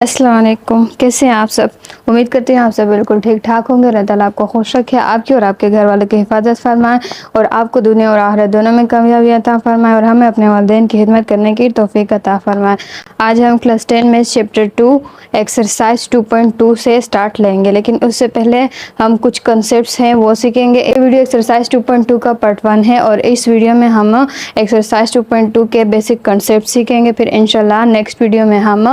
अस्सलाम वालेकुम। कैसे हैं आप सब? उम्मीद करते हैं आप सब बिल्कुल ठीक ठाक होंगे। अल्लाह ताला आपको खुश रखे, आपकी और आपके घर वालों की हिफाजत फरमाए और आपको दुनिया और आखिरत दोनों में कामयाबी अता फरमाए और हमें अपने वालिदैन की खिदमत करने की तौफीक अता फरमाए। आज हम क्लास 10 में चैप्टर 2 एक्सरसाइज 2.2 से स्टार्ट लेंगे, लेकिन उससे पहले हम कुछ कंसेप्ट हैं वो सीखेंगे। ये वीडियो एक्सरसाइज 2.2 का पार्ट 1 है और इस वीडियो में हम एक्सरसाइज 2.2 के बेसिक कंसेप्ट सीखेंगे। फिर इंशाल्लाह नेक्स्ट वीडियो में हम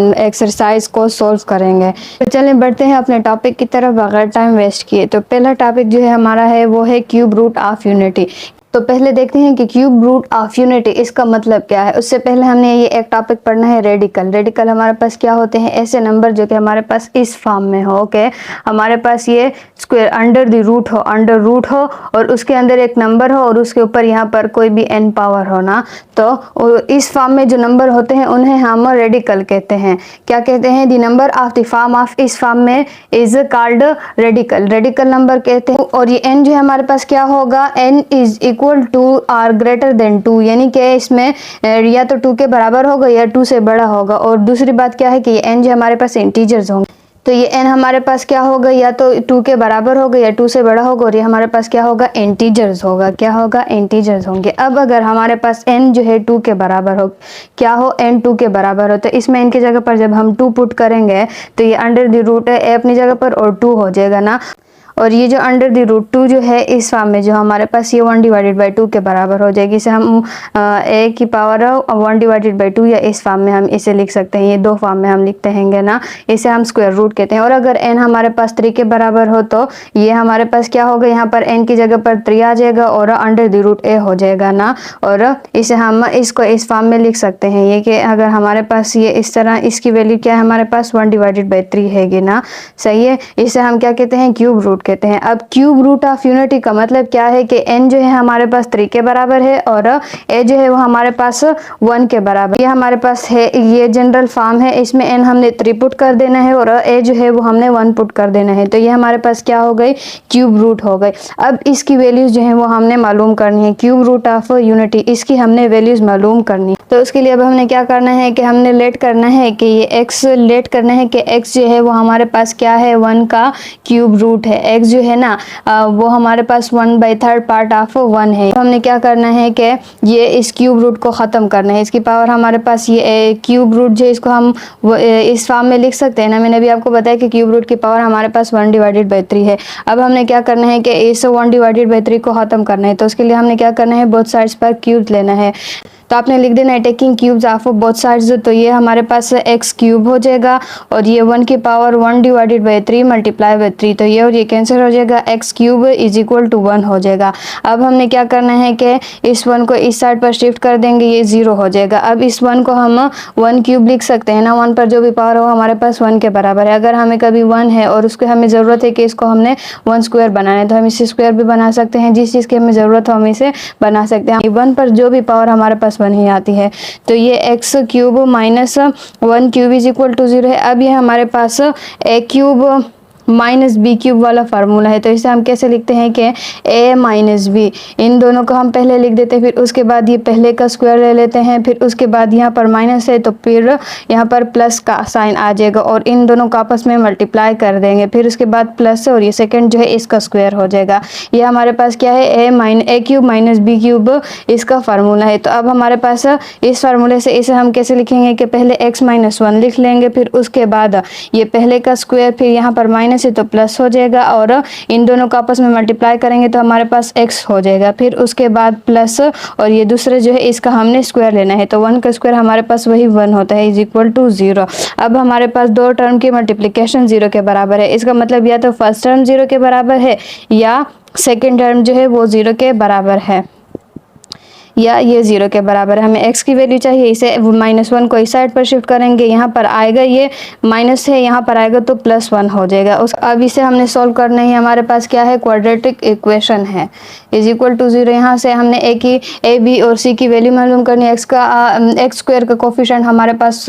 एक्सरसाइज को सॉल्व करेंगे। तो चलें बढ़ते हैं अपने टॉपिक की तरफ बगैर टाइम वेस्ट किए। तो पहला टॉपिक जो है हमारा है वो है क्यूब रूट ऑफ यूनिटी। तो पहले देखते हैं कि क्यूब रूट ऑफ यूनिटी इसका मतलब क्या है। उससे पहले हमने ये एक टॉपिक पढ़ना है रेडिकल। रेडिकल हमारे पास क्या होते हैं? ऐसे नंबर जो कि हमारे पास इस फॉर्म में हो। ओके, हमारे पास ये स्क्वायर अंडर द रूट हो, अंडर रूट हो और उसके अंदर एक नंबर हो और उसके ऊपर यहाँ पर कोई भी n पावर हो ना, तो इस फॉर्म में जो नंबर होते हैं उन्हें हम रेडिकल कहते हैं। क्या कहते हैं? The number of the form of इस फॉर्म में is called radical. Radical number कहते हैं। और ये n जो है हमारे पास क्या होगा? n is equal to or greater than 2, यानी कि इसमें या तो 2 के बराबर होगा या 2 से बड़ा होगा। और दूसरी बात क्या है कि ये n जो हमारे पास इंटीजर्स होंगे, तो ये n हमारे पास क्या होगा? या तो 2 के बराबर होगा या 2 से बड़ा होगा और ये हमारे पास क्या होगा? इंटीजर्स होगा। क्या होगा? इंटीजर्स होंगे। अब अगर हमारे पास n जो है 2 के बराबर हो, क्या हो? n 2 के बराबर हो, तो इसमें n की जगह पर जब हम 2 पुट करेंगे तो ये अंडर द रूट है a अपनी जगह पर और 2 हो जाएगा ना। और ये जो अंडर द रूट 2 जो है इस फॉर्म में जो हमारे पास ये 1/2 के बराबर हो जाएगी। इसे हम a की पावर 1/2 या इस फॉर्म में हम इसे लिख सकते हैं। ये दो फॉर्म में हम लिखते हैं ना, इसे हम स्क्वायर रूट कहते हैं। और अगर n हमारे पास 3 के बराबर हो तो ये हमारे पास क्या होगा? यहाँ पर n की जगह पर 3 आ जाएगा और अंडर द रूट a हो जाएगा ना। और इसे हम इसको इस फॉर्म में लिख सकते हैं ये कि अगर हमारे पास ये इस तरह, इसकी वैल्यू क्या है? हमारे पास 1/3 हैगी ना। सही है, इसे हम क्या कहते हैं? क्यूब रूट कहते हैं। अब क्यूब रूट ऑफ यूनिटी का मतलब क्या है कि n जो है हमारे पास 3 के बराबर है और a जो है वो हमारे पास 1 के बराबर। ये हमारे पास है, ये जनरल फॉर्म है। इसमें n हमने 3 पुट कर देना है और a जो है वो हमने 1 पुट कर देना है। तो ये हमारे पास क्या हो गई? क्यूब रूट हो गई। अब इसकी वैल्यूज जो है वो हमने मालूम करनी है। क्यूब रूट ऑफ यूनिटी, इसकी हमने वैल्यूज मालूम करनी है। तो उसके लिए अब हमने क्या करना है कि हमने लेट करना है कि ये x लेट करना है कि x जो है वो हमारे पास क्या है? 1 का क्यूब रूट है। x जो है ना वो हमारे पास 1/3 पार्ट ऑफ 1 है। तो हमने क्या करना है कि ये इस क्यूब रूट को ख़त्म करना है। इसकी पावर हमारे पास ये क्यूब रूट जो इसको हम इस फॉर्म में लिख सकते हैं ना। मैंने अभी आपको बताया कि क्यूब रूट की पावर हमारे पास 1/3 है। अब हमने क्या करना है कि इस 1/3 को ख़त्म करना है। तो उसके लिए हमने क्या करना है? बोथ साइड्स पर क्यूब लेना है। तो आपने लिख देना है taking cubes of both sides. तो ये हमारे पास x क्यूब हो जाएगा और ये 1 की पावर 1/3 मल्टीप्लाई बाय 3, तो ये और ये कैंसिल हो जाएगा। x cube is equal to 1 हो जाएगा। अब हमने क्या करना है कि इस 1 को इस साइड पर शिफ्ट कर देंगे, ये 0 हो जाएगा। अब इस 1 को हम 1 क्यूब लिख सकते हैं ना। 1 पर जो भी पावर हो हमारे पास 1 के बराबर है। अगर हमें कभी 1 है और उसको हमें ज़रूरत है कि इसको हमने 1 स्क्वायर बनाना है तो हम इसे स्क्वायर भी बना सकते हैं। जिस चीज़ की हमें ज़रूरत हो हम इसे बना सकते हैं। 1 पर जो भी पावर हमारे पास 1 ही आती है। तो ये x cube minus 1 cube is equal to 0 है। अब ये हमारे पास a cube minus B cube वाला फार्मूला है। तो इसे हम कैसे लिखते हैं कि a माइनस बी, इन दोनों को हम पहले लिख देते हैं, फिर उसके बाद ये पहले का स्क्वायर ले लेते हैं, फिर उसके बाद यहाँ पर माइनस है तो फिर यहाँ पर प्लस का साइन आ जाएगा और इन दोनों को आपस में मल्टीप्लाई कर देंगे। फिर उसके बाद प्लस और ये सेकंड जो है इसका स्क्वायर हो जाएगा। ये हमारे पास क्या है? a cube minus B cube इसका फार्मूला है। तो अब हमारे पास इस फार्मूले से इसे हम कैसे लिखेंगे कि पहले x माइनस 1 लिख लेंगे, फिर उसके बाद ये पहले का स्क्वायर, फिर यहाँ पर माइनस से तो प्लस हो जाएगा और इन दोनों को आपस में मल्टीप्लाई करेंगे तो हमारे पास x हो जाएगा। फिर उसके बाद प्लस और ये दूसरे जो है इसका हमने स्क्वायर लेना है। तो 1 का स्क्वायर हमारे पास वही 1 होता है, इज इक्वल टू 0। अब हमारे पास दो टर्म की मल्टीप्लिकेशन 0 के बराबर है। इसका मतलब या तो फर्स्ट टर्म 0 के बराबर है या सेकेंड टर्म जो है वो 0 के बराबर है, या ये 0 के बराबर है। हमें x की वैल्यू चाहिए। इसे -1 को इस साइड पर शिफ्ट करेंगे, यहाँ पर आएगा ये माइनस है, यहाँ पर आएगा तो +1 हो जाएगा। अब इसे हमने सॉल्व करना है। हमारे पास क्या है? क्वाड्रेटिक इक्वेशन है। Is equal to 0। यहाँ से हमने a b और c की वैल्यू मालूम करनी है। x स्क्वायर का कोफिशिएंट हमारे पास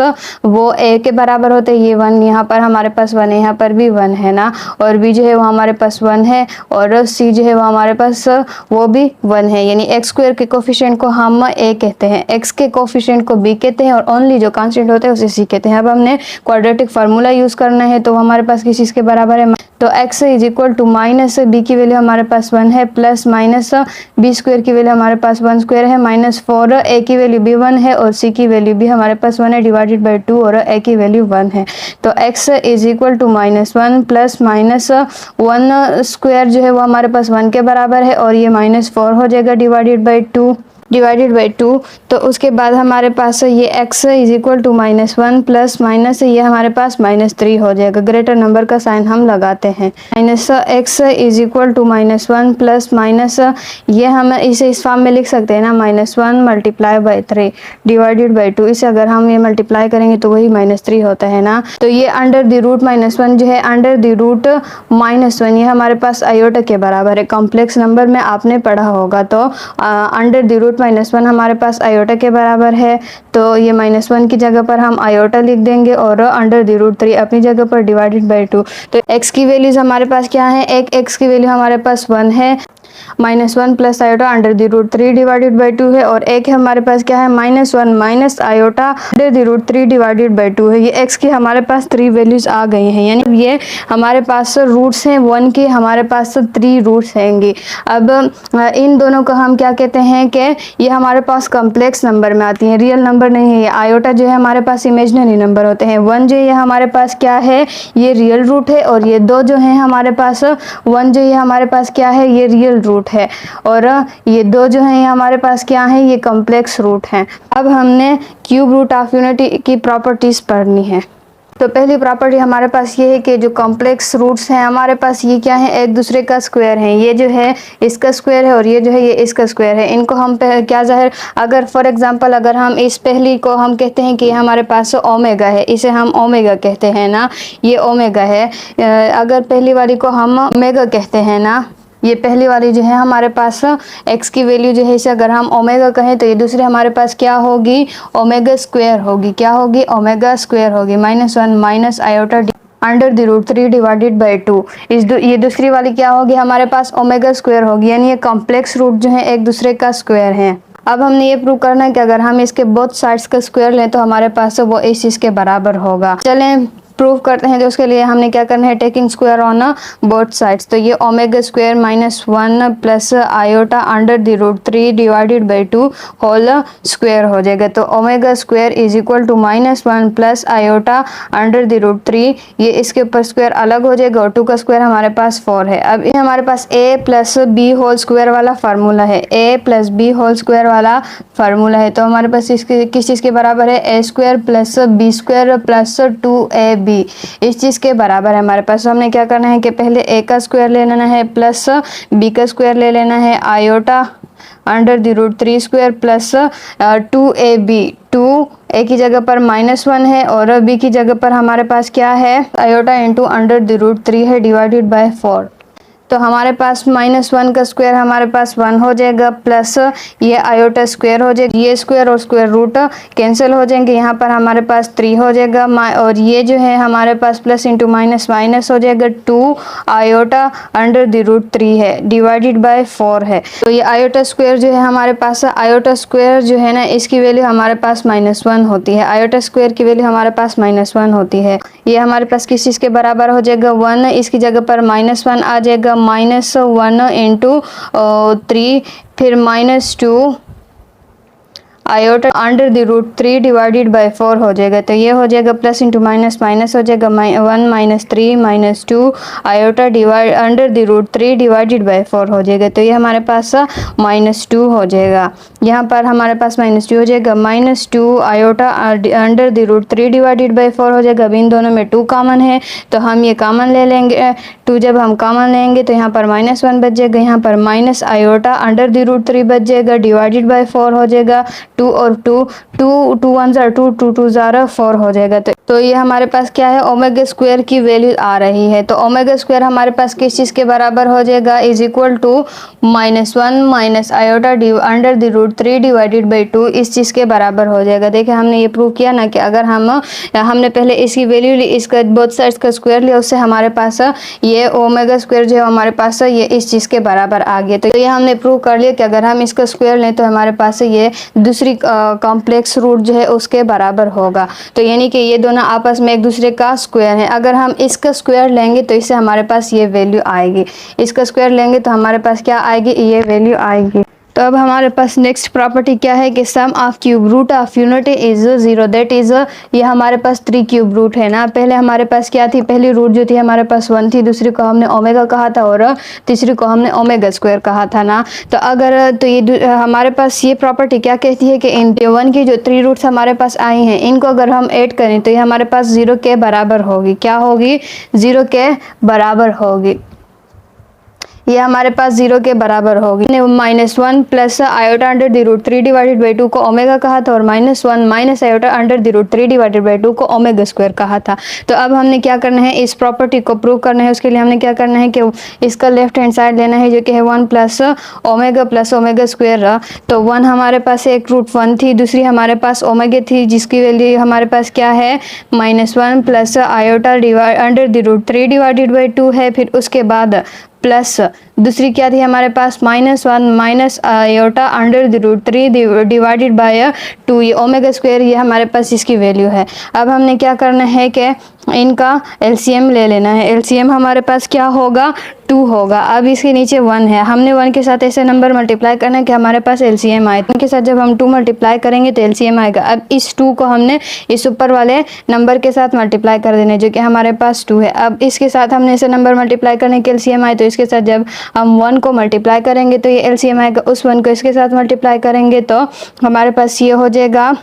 वो a के बराबर होते हैं, ये 1, यहाँ पर हमारे पास 1 है, यहाँ पर भी 1 है ना, और b जो है वो हमारे पास 1 है और c जो है वो हमारे पास वो भी 1 है, यानी x स्क्वायर के कोफिशिएंट कोफिशिएंट को हम a कहते हैं, x के कोफिशिएंट को b कहते हैं और ओनली जो कांस्टेंट होते हैं उसे c कहते हैं। अब हमने क्वाड्रेटिक फार्मूला यूज़ करना है, तो हमारे पास किस चीज़ के बराबर है, तो x is equal to minus b की वैल्यू हमारे पास 1 है, प्लस माइनस b स्क्वायर की वैल्यू हमारे पास 1 स्क्वायर है, माइनस 4 a की वैल्यू भी 1 है और c की वैल्यू भी हमारे पास 1 है, डिवाइडेड बाई 2 और a की वैल्यू 1 है। तो x is equal to -1 plus minus 1 square जो है वो हमारे पास 1 के बराबर है और ये -4 हो जाएगा डिवाइडेड बाई 2। तो उसके बाद हमारे पास ये x is equal to -1 plus minus ये हमारे पास -3 हो जाएगा, ग्रेटर नंबर का साइन हम लगाते हैं। Minus x is equal to -1 plus minus ये हम इसे इस फॉर्म में लिख सकते हैं ना, -1 मल्टीप्लाई बाई 3 डिवाइडेड बाई 2। इसे अगर हम ये मल्टीप्लाई करेंगे तो वही -3 होता है ना। तो ये अंडर द रूट -1 जो है अंडर द रूट -1 ये हमारे पास आयोटा के बराबर है, कॉम्प्लेक्स नंबर में आपने पढ़ा होगा। तो अंडर द रूट -1 हमारे पास आयोटा के बराबर है, तो ये -1 की जगह पर हम आयोटा लिख देंगे और अंडर द रूट 3 अपनी जगह पर डिवाइडेड बाई 2। तो x की वैल्यूज हमारे पास क्या है, एक x की वैल्यू हमारे पास 1 है, -1 plus iota under the root 3 divided by 2 है, और एक हमारे पास क्या है -1 minus iota under the root 3 divided by 2 है। ये x की हमारे पास 3 वैल्यूज आ गई हैं, यानी ये हमारे पास रूट्स हैं 1 के, हमारे पास 3 रूट्स हैंगे। अब इन दोनों को हम क्या कहते हैं कि ये हमारे पास कॉम्प्लेक्स नंबर में आती हैं, रियल नंबर नहीं है। ये आयोटा जो है हमारे पास इमेजिनरी नंबर होते हैं, 1 जो ये हमारे पास क्या है, ये रियल रूट है, और ये 2 जो है हमारे पास 1 जो ये हमारे पास क्या है, ये रियल रूट है, और ये 2 जो है ये हमारे पास क्या है, ये कॉम्प्लेक्स रूट हैं। अब हमने क्यूब रूट ऑफ यूनिटी की प्रॉपर्टीज पढ़नी है। तो पहली प्रॉपर्टी हमारे पास ये है कि जो कॉम्प्लेक्स रूट्स हैं हमारे पास ये क्या है, एक दूसरे का स्क्वायर है। ये जो है इसका स्क्वायर है और ये जो है ये इसका स्क्वायर है। इनको हम क्या जाहिर, अगर फॉर एग्जांपल अगर हम इस पहली को हम कहते हैं कि ये हमारे पास ओमेगा है, इसे हम ओमेगा कहते हैं ना, ये ओमेगा है। अगर पहली वाली को हम ओमेगा कहते हैं ना, ये पहली वाली जो है हमारे पास x की वैल्यू जो है इसे अगर हम ओमेगा कहें तो ये दूसरी हमारे पास क्या होगी, ओमेगा स्क्वायर होगी। क्या होगी, ओमेगा स्क्वायर होगी। -1 minus iota under the root 3 divided by 2। ये दूसरी वाली क्या होगी, हमारे पास ओमेगा स्क्वायर होगी, यानी ये कॉम्प्लेक्स रूट जो है एक दूसरे का स्क्वायर है। अब हमने ये प्रूव करना है कि अगर हम इसके बोथ साइड्स का स्क्वायर लें तो हमारे पास वो इस चीज़ के बराबर होगा। चलें प्रूव करते हैं। तो उसके लिए हमने क्या करना है, taking square on both sides. तो ये omega square -1 plus iota under the root 3 divided by 2 whole square हो जाएगा। तो omega square is equal to -1 plus iota under the root 3, ये इसके ऊपर स्क्वायर अलग हो जाएगा और 2 का स्क्वायर हमारे पास 4 है। अब ये हमारे पास a plus B whole square वाला फार्मूला है, a plus B whole square वाला फार्मूला है। तो हमारे पास इसके किस चीज़ के बराबर है, a square plus B square plus 2ab इस चीज़ के बराबर है हमारे पास। तो हमने क्या करना है कि पहले a का स्क्वायर ले लेना है प्लस b का स्क्वायर ले लेना है, iota under the root 3 square plus 2ab। 2 a की जगह पर -1 है और b की जगह पर हमारे पास क्या है, iota into under the root 3 है डिवाइडेड बाय 4। तो हमारे पास -1 का स्क्वायर हमारे पास 1 हो जाएगा, प्लस ये आयोटा स्क्वायर हो जाएगा, ये स्क्वायर और स्क्वायर रूट कैंसिल हो जाएंगे, यहाँ पर हमारे पास 3 हो जाएगा, और ये जो है हमारे पास प्लस इंटू माइनस माइनस हो जाएगा, 2 आयोटा अंडर द रूट 3 है डिवाइडेड बाय 4 है। तो ये आयोटा स्क्वायर जो है हमारे पास, आयोटा स्क्वायर जो है ना इसकी वैल्यू हमारे पास -1 होती है, आयोटा स्क्वायर की वैल्यू हमारे पास -1 होती है। ये हमारे पास किस चीज़ के बराबर हो जाएगा, 1, इसकी जगह पर -1 आ जाएगा, -1 इंटू 3 फिर -2 iota under the root 3 divided by 4 हो जाएगा। तो ये हो जाएगा प्लस इंटू माइनस माइनस हो जाएगा, 1 -3 -2 iota divide under the root 3 divided by 4 हो जाएगा। तो ये हमारे पास -2 हो जाएगा, यहाँ पर हमारे पास -2 हो जाएगा, -2 iota under the root 3 divided by 4 हो जाएगा। अब इन दोनों में 2 कॉमन है तो हम ये कॉमन ले लेंगे, 2 जब हम कॉमन लेंगे तो यहाँ पर -1 बच जाएगा, यहाँ पर minus iota under the root 3 बच जाएगा डिवाइडेड बाय 4 हो जाएगा, 2 और 2, 2 1 ज़ार 2, 2 2 ज़ार 4 हो जाएगा। तो ये हमारे पास क्या है, ओमेगा स्क्वायर की वैल्यू आ रही है। तो ओमेगा स्क्वायर हमारे पास किस चीज़ के बराबर हो जाएगा, is equal to -1 minus iota under the root 3 divided by 2, इस चीज़ के बराबर हो जाएगा। देखिए हमने ये प्रूव किया ना कि अगर हमने पहले इसकी वैल्यू ली, इसका बोथ साइड्स का स्क्वायर लिया, उससे हमारे पास ये ओमेगा स्क्वायर जो है हमारे पास ये इस चीज़ के बराबर आ गया। तो ये हमने प्रूव कर लिया कि अगर हम इसका स्क्वायर लें तो हमारे पास ये दूसरी कॉम्प्लेक्स रूट जो है उसके बराबर होगा। तो यानी कि ये दोनों आपस में एक दूसरे का स्क्वायर है। अगर हम इसका स्क्वायर लेंगे तो इससे हमारे पास ये वैल्यू आएगी, इसका स्क्वायर लेंगे तो हमारे पास क्या आएगी, ये वैल्यू आएगी। तो अब हमारे पास नेक्स्ट प्रॉपर्टी क्या है कि sum of cube root of unity is 0, that is ये हमारे पास 3 क्यूब रूट है ना। पहले हमारे पास क्या थी, पहली रूट जो थी हमारे पास 1 थी, दूसरी को हमने ओमेगा कहा था और तीसरी को हमने ओमेगा स्क्वायर कहा था ना। तो अगर तो ये हमारे पास ये प्रॉपर्टी क्या कहती है कि इन 1 की जो 3 रूट्स हमारे पास आई हैं, इनको अगर हम ऐड करें तो ये हमारे पास 0 के बराबर होगी। क्या होगी, 0 के बराबर होगी। ये हमारे पास 0 के बराबर होगी। -1 plus iota under the root 3 divided by 2 को ओमेगा कहा था और -1 minus iota under the root 3 divided by 2 को ओमेगा स्क्वायर कहा था। तो अब हमने क्या करना है, इस प्रॉपर्टी को प्रूव करना है। उसके लिए हमने क्या करना है कि इसका लेफ्ट हैंड साइड लेना है जो कि है 1 प्लस ओमेगा स्क्वायर। तो 1 हमारे पास एक रूट 1 थी, दूसरी हमारे पास ओमेगा थी जिसकी वैल्यू हमारे पास क्या है, -1 plus iota under the root 3 divided by 2 है। फिर उसके बाद प्लस दूसरी क्या थी हमारे पास, -1 minus iota under the root 3 divided by 2, ये ओमेगा स्क्वायर, ये हमारे पास इसकी वैल्यू है। अब हमने क्या करना है कि इनका एलसीएम ले लेना है। एलसीएम हमारे पास क्या होगा, 2 होगा। अब इसके नीचे 1 है, हमने 1 के साथ ऐसे नंबर मल्टीप्लाई करना है कि हमारे पास एलसीएम आए। इनके साथ जब हम 2 मल्टीप्लाई करेंगे तो एलसीएम आएगा। अब इस 2 को हमने इस ऊपर वाले नंबर के साथ मल्टीप्लाई कर देना है जो कि हमारे पास 2 है। अब इसके साथ हमने ऐसे नंबर मल्टीप्लाई करने के एलसीएम आए, तो इसके साथ जब हम 1 को मल्टीप्लाई करेंगे तो ये एलसीएम आएगा, उस 1 को इसके साथ मल्टीप्लाई करेंगे तो हमारे पास ये हो जाएगा।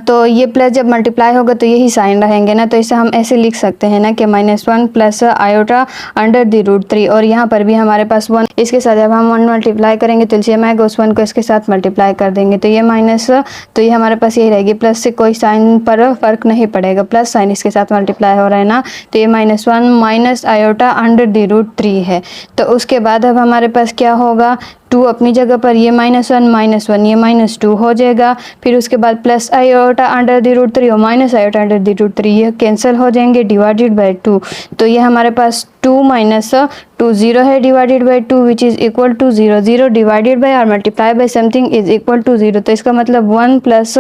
तो ये प्लस जब मल्टीप्लाई होगा तो यही साइन रहेंगे ना। तो इसे हम ऐसे लिख सकते हैं ना कि -1 plus iota under the root 3, और यहाँ पर भी हमारे पास 1, इसके साथ जब हम 1 मल्टीप्लाई करेंगे तो एलसीएम आएगा, उस 1 को इसके साथ मल्टीप्लाई कर देंगे तो ये माइनस, तो ये हमारे पास यही रहेगी। प्लस से कोई साइन पर फर्क नहीं पड़ेगा, प्लस साइन इसके साथ मल्टीप्लाई हो रहा है ना। तो ये -1 minus iota under the root 3 है। तो उसके बाद अब हमारे पास क्या होगा, 2 अपनी जगह पर, ये -1 ये -2 हो जाएगा। फिर उसके बाद plus iota under the root 3 और minus iota under the root 3 ये कैंसिल हो जाएंगे, डिवाइडेड बाय 2। तो ये हमारे पास 2 माइनस 2 0 है, divided by 2 which is equal to 0। 0 divided by और multiply by something is equal to 0। तो इसका मतलब 1 plus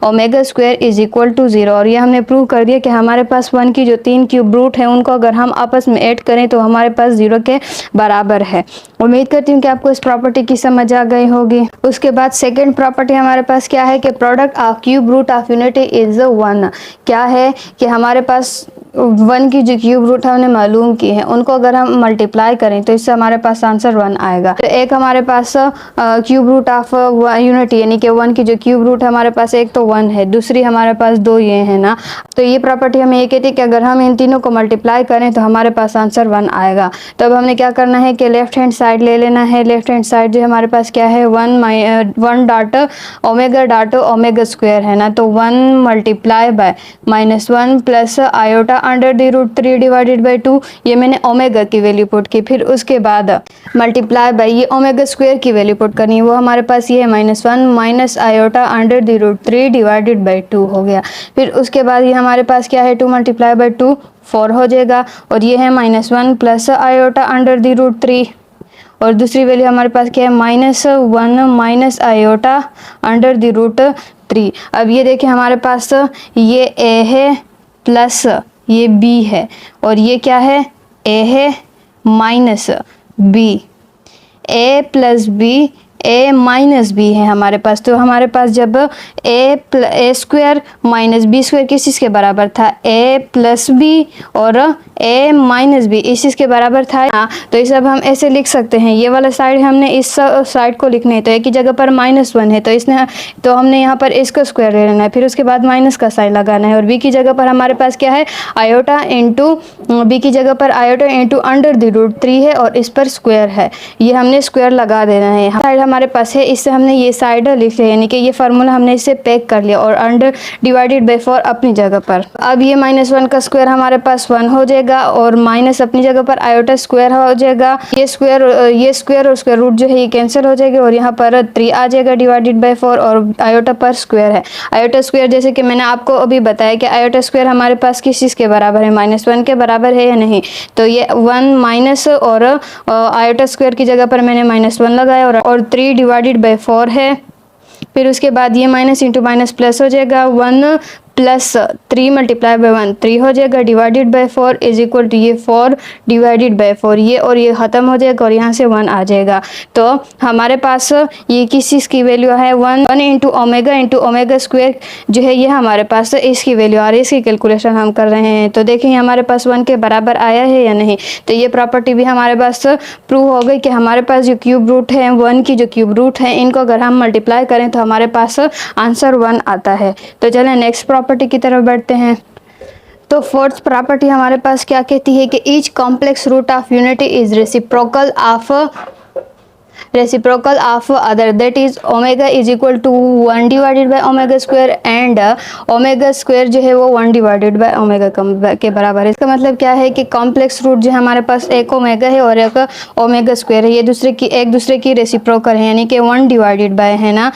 omega square is equal to 0। और ये हमने प्रूव कर दिया कि हमारे पास 1 की जो 3 क्यूब रूट है उनको अगर हम आपस में ऐड करें तो हमारे पास 0 के बराबर है। उम्मीद करती हूँ कि आपको इस प्रॉपर्टी की समझ आ गई होगी। उसके बाद सेकंड प्रॉपर्टी हमारे पास क्या है कि product of cube root of unity is 1। क्या है कि हमारे पास 1 की जो क्यूब रूट है उन्हें मालूम की है, उनको अगर हम मल्टीप्लाई करें तो इससे हमारे पास आंसर 1 आएगा। तो एक हमारे पास क्यूब रूट ऑफ यूनिटी यानी कि 1 की जो क्यूब रूट है हमारे पास एक तो 1 है, दूसरी हमारे पास 2 ये है ना। तो ये प्रॉपर्टी हमें ये कहती है कि अगर हम इन तीनों को मल्टीप्लाई करें तो हमारे पास आंसर 1 आएगा। तो अब हमने क्या करना है कि लेफ्ट हैंड साइड ले लेना है। लेफ्ट हैंड साइड जो हमारे पास क्या है, 1 डॉट ओमेगा स्क्वायर है ना। तो 1 multiply by -1 plus iota under the root 3 divided by 2, ये मैंने ओमेगा की वैल्यू पुट की। फिर उसके बाद मल्टीप्लाई बाय ये ओमेगा स्क्वायर की वैल्यू पुट करनी है, वो हमारे पास ये है -1 minus iota under the root 3 divided by 2 हो गया। फिर उसके बाद ये हमारे पास क्या है, 2 मल्टीप्लाई बाय 2 4 हो जाएगा। और ये है -1 plus iota under the root 3, और दूसरी वैल्यू हमारे पास क्या है, -1 minus iota under the root 3। अब ये देखिए हमारे पास ये a है प्लस ये b है, और ये क्या है, a है minus b, a plus b a minus B है हमारे पास। तो हमारे पास जब a square minus B square किस चीज़ के बराबर था, a प्लस बी और a माइनस बी इस चीज़ के बराबर था। हाँ, तो इसे अब हम ऐसे लिख सकते हैं, ये वाला साइड हमने इस साइड को लिखना है, तो एक ही जगह पर -1 है तो हमने यहाँ पर इसका स्क्वायर ले लेना है, फिर उसके बाद माइनस का साइन लगाना है। और b की जगह पर हमारे पास क्या है, आयोटा इंटू b की जगह पर iota into under the root 3 है और इस पर स्क्वायर है, ये हमने स्क्वायर लगा देना है। साइड हमारे पास है इससे हमने ये साइड लिख लिया, यानी कि ये फार्मूला हमने इससे पैक कर लिया और अंडर डिवाइडेड बाई 4 अपनी जगह पर। अब ये -1 का स्क्वायर हमारे पास 1 हो जाएगा और माइनस अपनी जगह पर आयोटा स्क्वायर हो जाएगा। ये स्क्वायर और स्क्वायर रूट जो है ये कैंसिल हो जाएगा और यहाँ पर 3 आ जाएगा डिवाइडेड बाई 4 और आयोटा पर स्क्वायर है। आयोटा स्क्वायर जैसे कि मैंने आपको अभी बताया कि आयोटा स्क्वायर हमारे पास किस चीज़ के बराबर है, -1 के बराबर है या नहीं। तो ये 1 माइनस और आयोटा स्क्वायर की जगह पर मैंने -1 लगाया और 3 डिवाइडेड बाई 4 है। फिर उसके बाद ये माइनस इंटू माइनस प्लस हो जाएगा, 1 प्लस 3 मल्टीप्लाई बाई 1 3 हो जाएगा divided by 4 is equal to ये 4 डिवाइडेड बाई 4, ये और ये ख़त्म हो जाएगा और यहाँ से 1 आ जाएगा। तो हमारे पास ये किस चीज़ की वैल्यू है, 1 इंटू ओमेगा स्क्वायर जो है ये हमारे पास इसकी वैल्यू आ रही है। इसकी कैलकुलेशन हम कर रहे हैं तो देखें हमारे पास 1 के बराबर आया है या नहीं। तो ये प्रॉपर्टी भी हमारे पास प्रूव हो गई कि हमारे पास जो क्यूब रूट है 1 की जो क्यूब रूट है इनको अगर हम मल्टीप्लाई करें तो हमारे पास आंसर 1 आता है। तो चलें नेक्स्ट प्रॉपर्टी की तरफ बढ़ते हैं। तो फोर्थ प्रॉपर्टी हमारे पास क्या कहती है कि each complex root of unity is reciprocal of other, that is omega is equal to 1 divided by omega square and omega square जो है वो 1 डिवाइडेड बाय ओमेगा के बराबर है। इसका मतलब क्या है कि कॉम्प्लेक्स रूट जो हमारे पास एक ओमेगा है और एक ओमेगा स्क्वायर है, ये एक दूसरे की रेसिप्रोकल है, यानी कि 1 डिवाइडेड बाय है ना।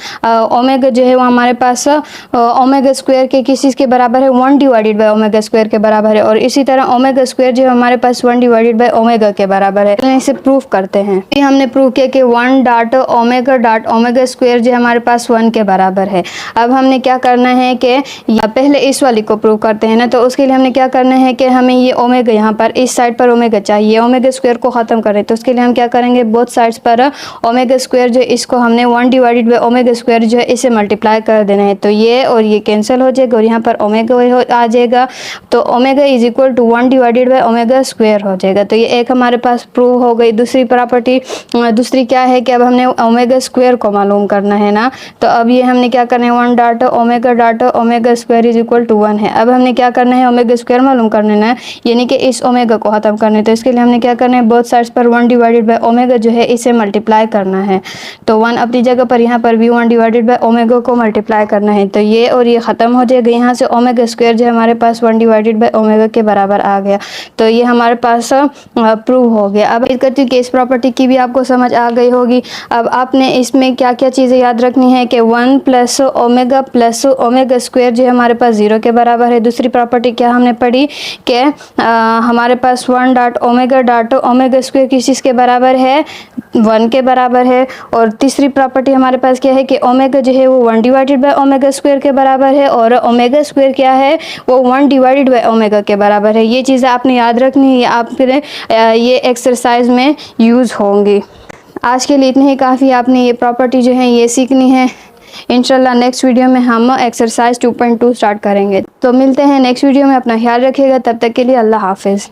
ओमेगा जो है वो हमारे पास ओमेगा स्क्वायर के किस चीज़ के बराबर है, 1 डिवाइडेड बाय ओमेगा स्क्वायर के बराबर है। और इसी तरह ओमेगा स्क्वायर जो है हमारे पास 1 डिवाइडेड बाय ओमेगा के बराबर है। तो इसे प्रूफ करते हैं। ये हमने प्रूव किया कि 1 डॉट ओमेगा स्क्वायर जो हमारे पास 1 के बराबर है। अब हमने क्या करना है कि पहले इस वाली को प्रूव करते हैं ना। तो उसके लिए हमने क्या करना है कि हमें ये ओमेगा यहाँ पर इस साइड पर ओमेगा चाहिए, ओमेगा स्क्वायर को ख़त्म करें। तो उसके लिए हम क्या करेंगे, बोथ साइड्स पर ओमेगा स्क्वायर जो इसको हमने 1 डिवाइडेड बाई ओमेगा स्क्वायर जो है इसे मल्टीप्लाई कर देना है। तो ये और ये कैंसिल हो जाएगा और यहाँ पर ओमेगा आ जाएगा। तो omega is equal to 1 divided by omega square हो जाएगा। तो ये एक हमारे पास प्रूव हो गई। दूसरी प्रॉपर्टी दूसरी क्या है कि अब हमने ओमेगा स्क्वायर को मालूम करना है ना। तो अब ये हमने क्या करना है, 1 dot omega square is equal to 1 है। अब हमने क्या करना है, ओमेगा स्क्वायर मालूम करना है, यानी कि इस ओमेगा को ख़त्म करना है। तो इसके लिए हमने क्या करना है, बोथ साइड्स पर 1 डिवाइडेड बाय ओमेगा जो है इसे मल्टीप्लाई करना है। तो 1 अपनी जगह पर, यहाँ पर भी 1 डिवाइडेड बाय ओमेगा को मल्टीप्लाई करना है। तो ये और ये ख़त्म हो जाएगा। यहाँ से ओमेगा स्क्वायर जो है हमारे पास 1 डिवाइडेड बाय ओमेगा के बराबर आ गया। तो ये हमारे पास प्रूव हो गया। अब इस करती केस प्रॉपर्टी की भी आपको समझ आ गई होगी। अब आपने इसमें क्या क्या चीज़ें याद रखनी है कि 1 प्लस ओमेगा स्क्वायर जो है हमारे पास 0 के बराबर है। दूसरी प्रॉपर्टी क्या हमने पढ़ी कि हमारे पास 1 डॉट ओमेगा स्क्वायर किस चीज़ के बराबर है, 1 के बराबर है। और तीसरी प्रॉपर्टी हमारे पास क्या है कि ओमेगा जो है वो 1 डिवाइडेड बाय ओमेगा स्क्वायर के बराबर है और ओमेगा स्क्वायर क्या है, वो 1 डिवाइडेड बाय ओमेगा के बराबर है। ये चीज़ें आपने याद रखनी है, आपके ये एक्सरसाइज में यूज़ होंगी। आज के लिए इतने ही काफ़ी। आपने ये प्रॉपर्टी जो है ये सीखनी है। इंशाल्लाह नेक्स्ट वीडियो में हम एक्सरसाइज 2.2 स्टार्ट करेंगे। तो मिलते हैं नेक्स्ट वीडियो में। अपना ख्याल रखिएगा। तब तक के लिए अल्लाह हाफिज़।